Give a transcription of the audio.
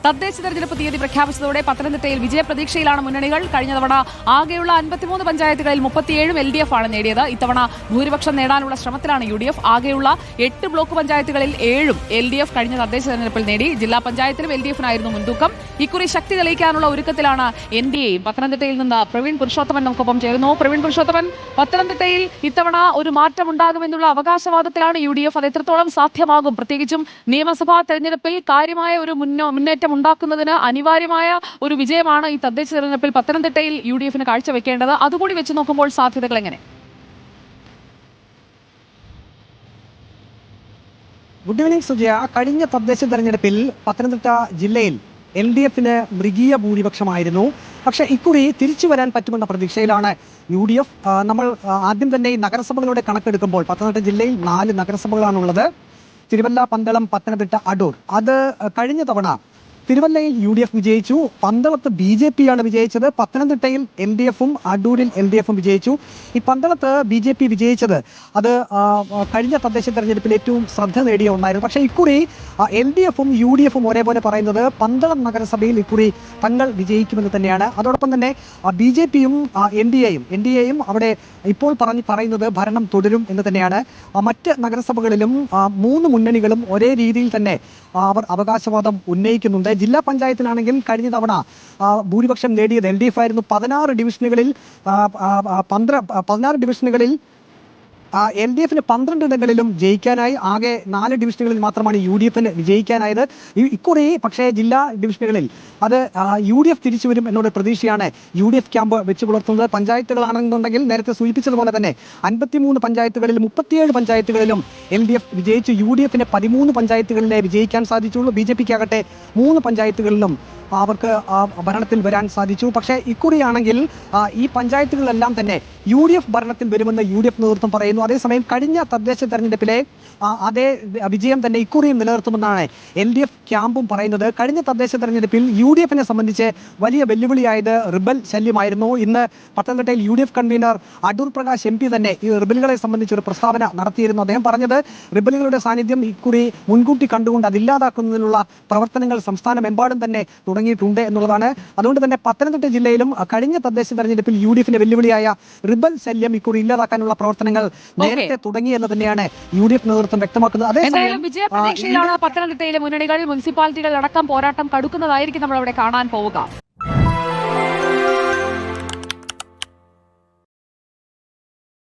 തദ്ദേശ തെരഞ്ഞെടുപ്പ് തീയതി പ്രഖ്യാപിച്ചതോടെ പത്തനംതിട്ടയിൽ വിജയപ്രതീക്ഷയിലാണ് മുന്നണികൾ. കഴിഞ്ഞ തവണ ആകെയുള്ള 53 പഞ്ചായത്തുകളിൽ 37 LDF ആണ് നേടിയത്. ഇത്തവണ ഭൂരിപക്ഷം നേടാനുള്ള ശ്രമത്തിലാണ് UDF. ആകെയുള്ള 8 ബ്ലോക്ക് പഞ്ചായത്തുകളിൽ 7ഉം LDF കഴിഞ്ഞ തദ്ദേശ തെരഞ്ഞെടുപ്പിൽ നേടി. ജില്ലാ പഞ്ചായത്തിലും LDF-നായിരുന്നു മുൻതൂക്കം. ഇക്കുറി ശക്തി തെളിയിക്കാനുള്ള ഒരുക്കത്തിലാണ് NDA. പത്തനംതിട്ടയിൽ നിന്ന് പ്രവീൺ പുരുഷോത്തമൻ നമുക്കൊപ്പം ചേരുന്നു. പ്രവീൺ പുരുഷോത്തമൻ, പത്തനംതിട്ടയിൽ ഇത്തവണ ഒരു മാറ്റം ഉണ്ടാകുമെന്നുള്ള അവകാശവാദത്തിലാണ് UDF. അത് എത്രത്തോളം സാധ്യമാകും? പ്രത്യേകിച്ചും നിയമസഭാ തെരഞ്ഞെടുപ്പിൽ കാര്യമായ ഒരു മുന്നേറ്റം ഉണ്ടാക്കുന്നതിന് അനിവാര്യമായ ഒരു വിജയമാണ് ഈ തദ്ദേശ തെരഞ്ഞെടുപ്പിൽ പത്തനംതിട്ടയിൽ UDF-ന് കാഴ്ചവെക്കേണ്ടത്. അതുകൂടി വെച്ച് നോക്കുമ്പോൾ സാധ്യതകൾ എങ്ങനെ? Good evening Sujaya. കഴിഞ്ഞ തദ്ദേശ തെരഞ്ഞെടുപ്പിൽ പത്തനംതിട്ട ജില്ലയിൽ LDF-ന് മൃഗീയ ഭൂരിപക്ഷമായിരുന്നു. പക്ഷേ ഇക്കുറി തിരിച്ചു വരാൻ പറ്റുമെന്ന പ്രതീക്ഷയിലാണ് UDF. നമ്മൾ ആദ്യം തന്നെ ഈ നഗരസഭകളുടെ കണക്കെടുക്കുമ്പോൾ പത്തനംതിട്ട ജില്ലയിൽ 4 നഗരസഭകളാണുള്ളത്. തിരുവല്ല, പന്തളം, പത്തനംതിട്ട, അടൂർ. അത് കഴിഞ്ഞ തവണ തിരുവല്ലയിൽ UDF വിജയിച്ചു, പന്തളത്ത് BJP ആണ് വിജയിച്ചത്, പത്തനംതിട്ടയിൽ LDF-ഉം അടൂരിൽ LDF-ഉം വിജയിച്ചു. ഈ പന്തളത്ത് BJP വിജയിച്ചത് അത് കഴിഞ്ഞ തദ്ദേശ തെരഞ്ഞെടുപ്പിൽ ഏറ്റവും ശ്രദ്ധ നേടിയ ഒന്നായിരുന്നു. പക്ഷേ ഇക്കുറി LDF-ഉം UDF-ഉം ഒരേപോലെ പറയുന്നത് പന്തളം നഗരസഭയിൽ ഇക്കുറി തങ്ങൾ വിജയിക്കുമെന്ന് തന്നെയാണ്. അതോടൊപ്പം തന്നെ BJP-യും NDA-യും അവിടെ ഇപ്പോൾ പറയുന്നത് ഭരണം തുടരും എന്ന് തന്നെയാണ്. മറ്റ് നഗരസഭകളിലും 3 മുന്നണികളും ഒരേ രീതിയിൽ തന്നെ അവർ അവകാശവാദം ഉന്നയിക്കുന്നുണ്ട്. ജില്ലാ പഞ്ചായത്തിലാണെങ്കിൽ കഴിഞ്ഞ തവണ ഭൂരിപക്ഷം നേടിയത് LDF ആയിരുന്നു. 16 ഡിവിഷനുകളിൽ LDF-ന് 12 ഇടങ്ങളിലും ജയിക്കാനായി. ആകെ 4 ഡിവിഷനുകളിൽ മാത്രമാണ് UDF-ന് വിജയിക്കാനായത്. ഇക്കുറി പക്ഷേ ജില്ലാ ഡിവിഷനുകളിൽ അത് UDF തിരിച്ചു വരും എന്നുള്ള പ്രതീക്ഷയാണ് UDF ക്യാമ്പ് വെച്ച് പുലർത്തുന്നത്. പഞ്ചായത്തുകളാണെന്നുണ്ടെങ്കിൽ നേരത്തെ സൂചിപ്പിച്ചതുപോലെ തന്നെ 53 പഞ്ചായത്തുകളിലും 37 പഞ്ചായത്തുകളിലും LDF വിജയിച്ചു. UDF-ന് 13 പഞ്ചായത്തുകളിലെ വിജയിക്കാൻ സാധിച്ചുള്ളൂ. BJP-ക്കാകട്ടെ 3 പഞ്ചായത്തുകളിലും അവർക്ക് ഭരണത്തിൽ വരാൻ സാധിച്ചു. പക്ഷേ ഇക്കുറിയാണെങ്കിൽ ഈ പഞ്ചായത്തുകളെല്ലാം തന്നെ UDF ഭരണത്തിൽ വരുമെന്ന് UDF നേതൃത്വം പറയുന്നു. അതേസമയം കഴിഞ്ഞ തദ്ദേശ തെരഞ്ഞെടുപ്പിലെ അതേ വിജയം തന്നെ ഇക്കുറിയും നിലനിർത്തുമെന്നാണ് LDF ക്യാമ്പും പറയുന്നത്. കഴിഞ്ഞ തദ്ദേശ തെരഞ്ഞെടുപ്പിൽ UDF-നെ സംബന്ധിച്ച് വലിയ വെല്ലുവിളിയായത് റിബൽ ശല്യമായിരുന്നു. ഇന്ന് പത്തനംതിട്ടയിൽ UDF convener Adoor Prakash MP തന്നെ ഈ റിബലുകളെ സംബന്ധിച്ച് ഒരു പ്രസ്താവന നടത്തിയിരുന്നു. അദ്ദേഹം പറഞ്ഞത് റിബലുകളുടെ സാന്നിധ്യം ഇക്കുറി മുൻകൂട്ടി കണ്ടുകൊണ്ട് അതില്ലാതാക്കുന്നതിനുള്ള പ്രവർത്തനങ്ങൾ സംസ്ഥാനമെമ്പാടും തന്നെ തുടങ്ങിയിട്ടുണ്ട് എന്നുള്ളതാണ്. അതുകൊണ്ട് തന്നെ പത്തനംതിട്ട ജില്ലയിലും കഴിഞ്ഞ തദ്ദേശ തെരഞ്ഞെടുപ്പിൽ UDF-ന് വെല്ലുവിളിയായ റിബൽ ശല്യം ഇക്കുറി ഇല്ലാതാക്കാനുള്ള പ്രവർത്തനങ്ങൾ നേരത്തെ തുടങ്ങി എന്ന് തന്നെയാണ് UDF നേതൃത്വം വ്യക്തമാക്കുന്നത്. അതേസമയം വിജയപ്രതീക്ഷയിലാണ് പത്തനംതിട്ടയിലെ മുന്നണികൾ. മുനിസിപ്പാലിറ്റികൾ അടക്കം പോരാട്ടം കടുക്കുന്നതായിരിക്കും നമ്മൾ അവിടെ കാണാൻ പോവുക.